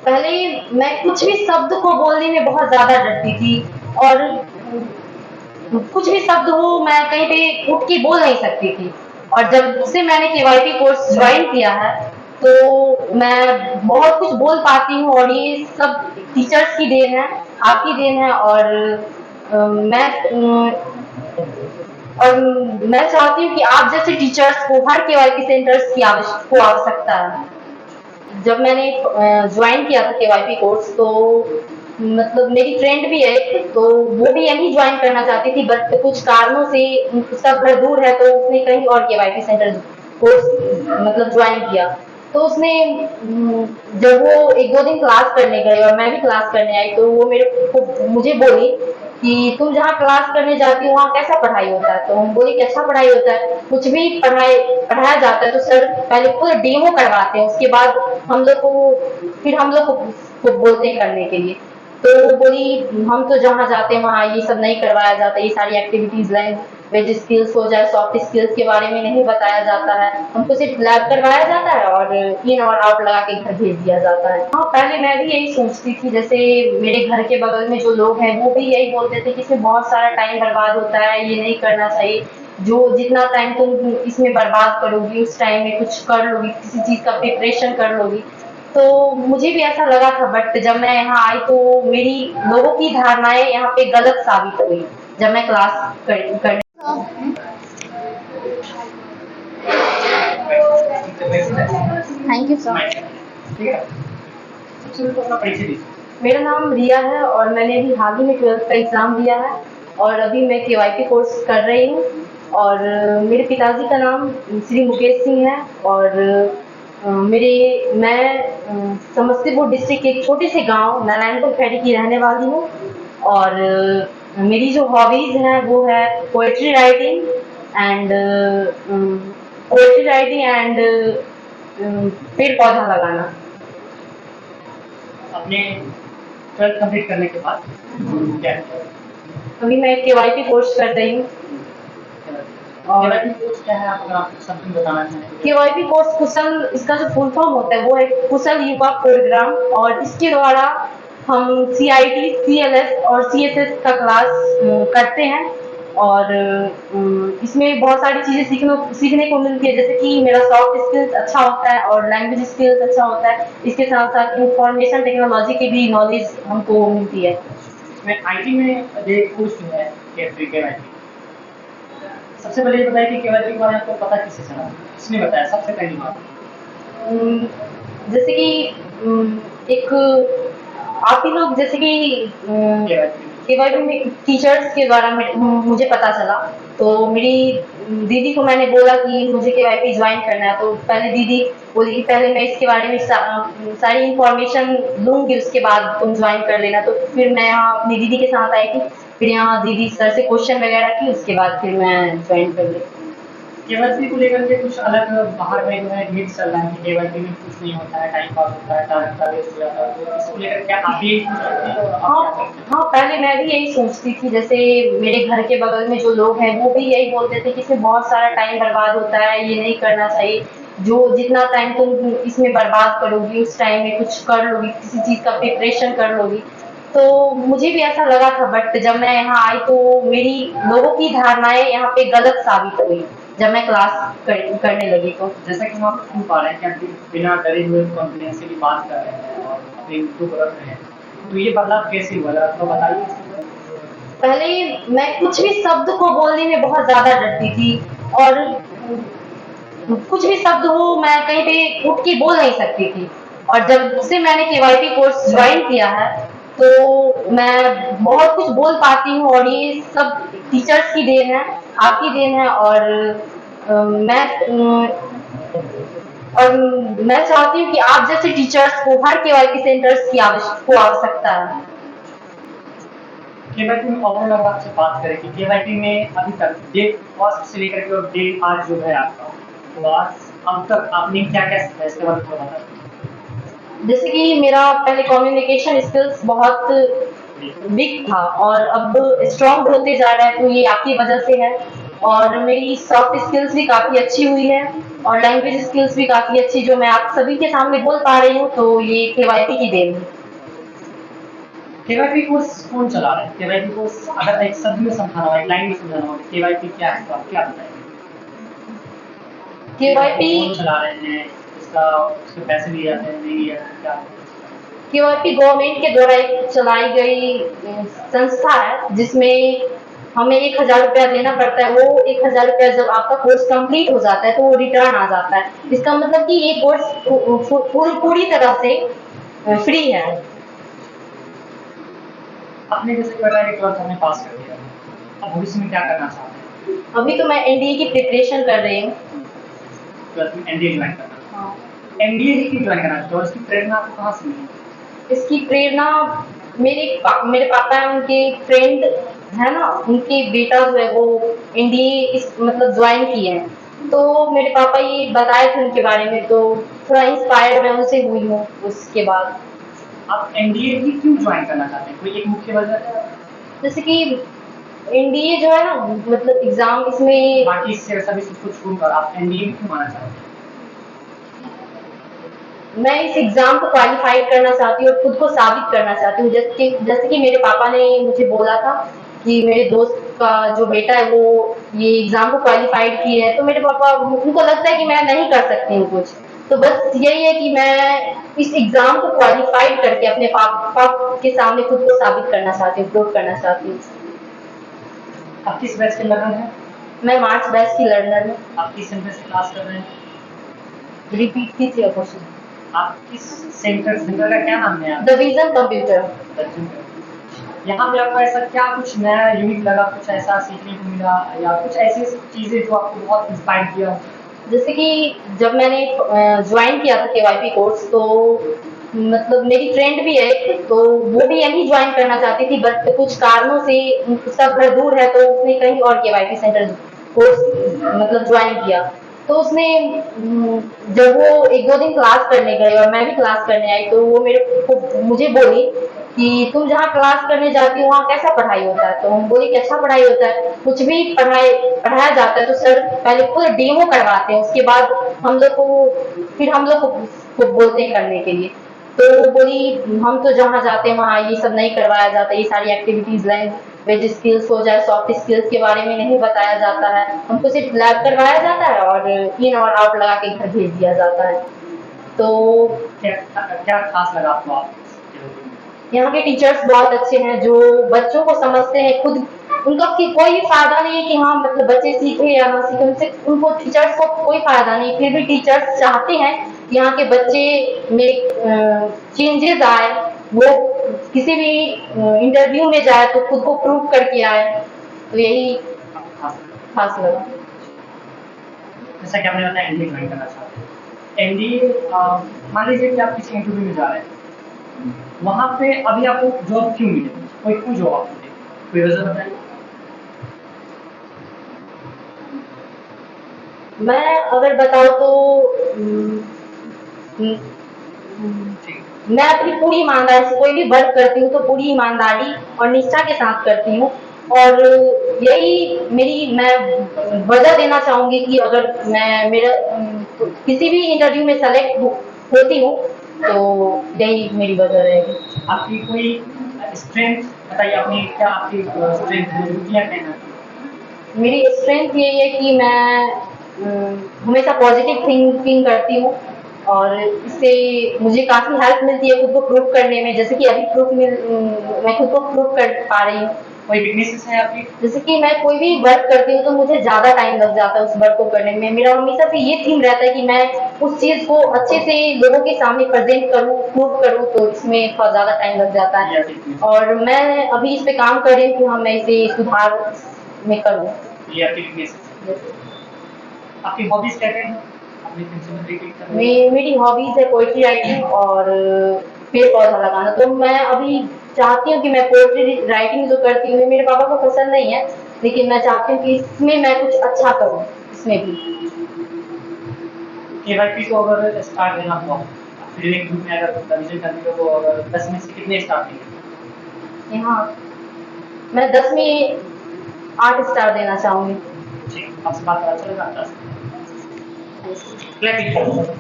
पहले मैं कुछ भी शब्द को बोलने में बहुत ज़्यादा डरती थी और कुछ भी शब्द हो मैं कहीं पे उठ के बोल नहीं सकती थी। और जब से मैंने केवाईपी कोर्स ज्वाइन किया है तो मैं बहुत कुछ बोल पाती हूँ और ये सब टीचर्स की देन है, आपकी देन है। और मैं चाहती हूँ कि आप जैसे टीचर्स को हर केवाईपी सेंटर्स की आवश्यकता है। जब मैंने ज्वाइन किया था केवाईपी कोर्स तो मतलब मेरी फ्रेंड भी है तो वो भी यही ज्वाइन करना चाहती थी, बट कुछ कारणों से उसका घर दूर है तो उसने कहीं और केवाईपी सेंटर कोर्स मतलब ज्वाइन किया। तो उसने जब वो एक दो दिन क्लास करने गए और मैं भी क्लास करने आई तो वो मुझे बोली कि तुम जहाँ क्लास करने जाती हो वहाँ कैसा पढ़ाई होता है। तो हम बोले कि अच्छा पढ़ाई होता है, कुछ भी पढ़ाया जाता है तो सर पहले पूरा डेमो करवाते हैं, उसके बाद हम लोग को बोलते हैं करने के लिए। तो वो बोली हम तो जहाँ जाते हैं वहाँ ये सब नहीं करवाया जाता, ये सारी एक्टिविटीज लैंग्वेज स्किल्स हो जाए सॉफ्ट स्किल्स के बारे में नहीं बताया जाता है, हमको सिर्फ लैब करवाया जाता है और इन और आउट लगा के घर भेज दिया जाता है। हाँ, पहले मैं भी यही सोचती थी, जैसे मेरे घर के बगल में जो लोग हैं वो भी यही बोलते थे कि इसमें बहुत सारा टाइम बर्बाद होता है, ये नहीं करना चाहिए, जो जितना टाइम तुम इसमें बर्बाद करोगी उस टाइम में कुछ कर लोगी, किसी चीज का प्रिपरेशन कर लोगी। तो मुझे भी ऐसा लगा था, बट जब मैं यहाँ आई तो मेरी लोगों की धारणाएं यहाँ पे गलत साबित हुई जब मैं क्लास करने। Thank you sir. मेरा नाम रिया है और मैंने अभी हाल ही में 12th का एग्जाम दिया है और अभी मैं केवाईपी कोर्स कर रही हूँ। और मेरे पिताजी का नाम श्री मुकेश सिंह है और मैं समस्तीपुर डिस्ट्रिक्ट के एक छोटे से गांव नारायणपुर खैरी की रहने वाली हूँ। और मेरी जो हॉबीज हैं वो है पोएट्री राइटिंग एंड पेड़ पौधा लगाना। अपने 12th कंप्लीट करने के बाद क्या किया? अभी मैं केवाईपी कोर्स कर रही हूँ। और कोर्स क्या है आपका, समथिंग बताना चाहेंगे? केवाईपी कोर्स कुशल, इसका जो फुल फॉर्म होता है वो है कुशल युवा प्रोग्राम और इसके द्वारा हम CIT, CLS और CSS का क्लास करते हैं। और इसमें बहुत सारी चीजें सीखने को मिलती है, जैसे कि मेरा सॉफ्ट स्किल्स अच्छा होता है और लैंग्वेज स्किल्स अच्छा होता है। इसके साथ साथ इंफॉर्मेशन टेक्नोलॉजी की भी नॉलेज हमको मिलती है। इसमें IT में जो कोर्स है केवाईपी, सबसे पहले ये बताइए कि केवाईपी के बारे में आपको पता किससे चला, किसने बताया सबसे पहली बात? जैसे कि एक आप ही लोग, जैसे कि केवाईपी में टीचर्स के द्वारा मुझे पता चला। तो मेरी दीदी को मैंने बोला कि मुझे केवाईपी ज्वाइन करना है, तो पहले दीदी बोली कि पहले मैं इसके बारे में सारी इंफॉर्मेशन लूंगी उसके बाद तुम ज्वाइन कर लेना। तो फिर मैं यहाँ अपनी दीदी के साथ आई थी, फिर यहाँ दीदी सर से क्वेश्चन वगैरह की, उसके बाद फिर मैं ज्वाइन कर ली। केवाईपी को लेकर के कुछ अलग बाहर में जो है ढेर चल रहा है कि केवाईपी में कुछ नहीं होता है, टाइम पास होता है, टाइम वेस्ट हो जाता है, तो इसको लेकर क्या आप भी हाँ, पहले मैं भी यही सोचती थी, जैसे मेरे घर के बगल में जो लोग हैं वो भी यही बोलते थे कि इसमें बहुत सारा टाइम बर्बाद होता है, ये नहीं करना चाहिए, जो जितना टाइम तुम इसमें बर्बाद करोगी उस टाइम में कुछ कर लोगी, किसी चीज का प्रिपरेशन कर लोगी। तो मुझे भी ऐसा लगा था, बट जब मैं यहाँ आई तो मेरी लोगों की धारणाएं यहाँ पे गलत साबित हुई जब मैं क्लास करने लगी। तो जैसा कि हम आप सुन पा रहे हैं कि आप बिना डरे हुए कॉन्फिडेंस से भी बात कर रहे हैं और अपने इनपुट रख रहे हैं, तो ये बदलाव कैसे हुआ आपको बताइए। पहले मैं कुछ भी शब्द को बोलने में बहुत ज्यादा डरती थी और कुछ भी शब्द हो मैं कहीं पे उठ के बोल नहीं सकती थी। और जब से मैंने केवाईपी कोर्स ज्वाइन किया है तो मैं बहुत कुछ बोल पाती हूँ और ये सब टीचर्स की देन है, आपकी देन है। और मैं चाहती हूँ कि आप जैसे टीचर्स को हर केवाईपी सेंटर्स की आवश्यकता है। केवाईपी में ओवरऑल अगर आपसे बात करें कि केवाईपी में अभी तक डे फर्स्ट से लेकर के और डे आज जो है आपका, तो आज अब तक आपने क्या क्या सीखा इसके बारे में थोड़ा बता दीजिए। जैसे कि मेरा पहले कम्युनिकेशन स्किल्स बहुत वीक था और अब स्ट्रॉन्ग होते जा रहा है, तो ये आपकी वजह से है। और मेरी सॉफ्ट स्किल्स भी काफी अच्छी हुई है और लैंग्वेज स्किल्स भी काफ़ी अच्छी जो मैं आप सभी के सामने बोल पा रही हूँ, तो ये केवाईपी की देन है। केवाईपी कोर्स कौन चला रहा है? केवाईपी कोर्स अगर एक शब्द में समझाना हो, एक लाइन में समझाना हो, केवाईपी क्या है, तो आप क्या बताएंगे? केवाईपी कौन चला रहे हैं? इसका उसके पैसे लिए जाते हैं, नहीं लिए जाते हैं, क्या? केवाईपी गवर्नमेंट के द्वारा एक चलाई गई संस्था है, जिसमें हमें 1000 रुपया देना पड़ता है। वो 1000 रुपया जब आपका कोर्स कंप्लीट हो जाता है तो वो रिटर्न आ जाता है। इसका मतलब कि ये कोर्स पूरी तरह से फ्री है। आपने जैसे कहा कि 12th हमने पास कर दिया, अब भविष्य में क्या करना चाहते हैं? अभी तो मैं एनडीए की प्रिपरेशन कर रही हूँ। 12th में एनडीए ज्वाइन करना, हाँ। एनडीए ही क्यों ज्वाइन करना चाहते हो और इसकी प्रेरणा आपको कहाँ से मिली? इसकी प्रेरणा मेरे पापा है, उनके फ्रेंड है ना, उनके बेटा जो है वो एनडीए इस मतलब ज्वाइन किए हैं, तो मेरे पापा ये बताए थे उनके बारे में, तो थोड़ा इंस्पायर मैं उनसे हुई हूँ उसके बाद। आप एनडीए ही क्यों ज्वाइन करना चाहते हैं? कोई एक मुख्य वजह है? जैसे कि एनडीए जो है ना, मतलब एग्जाम इसमें बाकी इससे सभी कुछ छोड़कर आप एनडीए क्यों माना चाहते हैं? मैं इस एग्जाम को क्वालिफाइड करना चाहती हूँ और खुद को साबित करना चाहती हूँ। जैसे कि मेरे पापा ने मुझे बोला था कि मेरे दोस्त का जो बेटा है वो ये एग्जाम को क्वालिफाइड किए है, तो मेरे पापा उनको लगता है कि मैं नहीं कर सकती हूँ कुछ, तो बस यही है कि मैं इस एग्जाम को क्वालिफाइड करके अपने पापा के सामने खुद को साबित करना चाहती हूँ, प्रूव करना चाहती हूँ। आप किस बैच के लर्नर हैं? मैं मार्च बैच की लर्नर हूँ। आप किस सेंटर से क्लास कर रहे हैं? रिपीट कीजिए क्वेश्चन। आप किस सेंटर का क्या नाम है? The vision computer. यहाँ पे आपको ऐसा क्या कुछ नया यूनिक लगा, कुछ ऐसा सीखने को मिला या कुछ ऐसी चीजें जो आपको बहुत इंस्पायर किया? जैसे कि जब मैंने ज्वाइन किया था केवाईपी कोर्स, तो मतलब मेरी फ्रेंड भी है एक, तो वो भी यही ज्वाइन करना चाहती थी, बट कुछ कारणों से उसका घर दूर है, तो उसने कहीं और केवाईपी सेंटर कोर्स मतलब ज्वाइन किया। तो उसने जब वो 1-2 दिन क्लास करने गए और मैं भी क्लास करने आई, तो वो मुझे बोली कि तुम जहाँ क्लास करने जाती हो वहाँ कैसा पढ़ाई होता है? तो हम बोले कि अच्छा पढ़ाई होता है, कुछ भी पढ़ाया जाता है तो सर पहले पूरा डेमो करवाते हैं, उसके बाद हम लोग को बोलते हैं करने के लिए। तो वो बोली हम तो जहाँ जाते हैं वहाँ ये सब नहीं करवाया जाता, ये सारी एक्टिविटीज लैंग्वेज स्किल्स हो जाए, सॉफ्ट स्किल्स के बारे में नहीं बताया जाता है, हमको सिर्फ लैब करवाया जाता है और इन और आउट लगा के घर भेज दिया जाता है। तो क्या खास लगा आपको? आप यहाँ के टीचर्स बहुत अच्छे हैं, जो बच्चों को समझते हैं, खुद उनका कोई भी फायदा नहीं है कि हाँ मतलब बच्चे सीखे या ना सीखे, उनसे उनको टीचर्स को कोई फायदा नहीं, फिर भी टीचर्स चाहते हैं कि यहाँ के बच्चे में चेंजेस आए, वो किसी भी इंटरव्यू में जाए तो खुद को प्रूव करके आए, तो यही खास लगा। जैसा कि आपने बताया एनडीए ज्वाइन करना चाहते हैं, एनडीए मान लीजिए कि आप किसी इंटरव्यू में जा रहे हैं, वहाँ पे अभी आपको जॉब क्यों मिले, कोई क्यों जॉब आपको मिले, कोई वजह बताइए। मैं अगर बताऊँ तो मैं अपनी पूरी ईमानदारी से कोई भी वर्क करती हूँ तो पूरी ईमानदारी और निष्ठा के साथ करती हूँ, और यही मैं वजह देना चाहूंगी कि अगर मैं किसी भी इंटरव्यू में सेलेक्ट होती हूँ तो यही मेरी वजह रहेगी। आपकी कोई स्ट्रेंथ बताइए, अपनी क्या आपकी स्ट्रेंथ है, क्या कहना है? मेरी स्ट्रेंथ यही है कि मैं हमेशा पॉजिटिव थिंकिंग करती हूँ, और इससे मुझे काफ़ी हेल्प मिलती है खुद को प्रूव करने में, जैसे कि अभी मैं खुद को प्रूव कर पा रही हूँ। कोई वीकनेसेस है आपकी? जैसे कि मैं कोई भी वर्क करती हूँ तो मुझे ज़्यादा टाइम लग जाता है उस वर्क को करने में, मेरा हमेशा से ये थीम रहता है कि मैं उस चीज़ को अच्छे से लोगों के सामने प्रेजेंट करूँ, प्रूव करूँ, तो इसमें थोड़ा ज़्यादा टाइम लग जाता है, और मैं अभी इस पे काम कर रही हूँ कि हाँ मैं इसे सुधार में करूँ। ये आपकी वीकनेसेस है। आपकी हॉबीज क्या हैं? मेरी हॉबीज है पोइट्री राइटिंग और पेड़ पौधा लगाना, तो मैं अभी चाहती हूँ कि मैं पोइट्री राइटिंग जो करती हूँ मेरे पापा को पसंद नहीं है, लेकिन मैं चाहती हूँ कि इसमें मैं कुछ अच्छा करूँ, इसमें भी। केवाईपी को अगर स्टार देना हो, फिर एक ग्रुप में अगर कंपैरिजन करने हो तो अगर 10 में से कितने स्टार देंगे? यहाँ मैं 10 में 8 स्टार देना चाहूँगी। ठीक, आपसे बात कर अच्छा लगा। Clap it.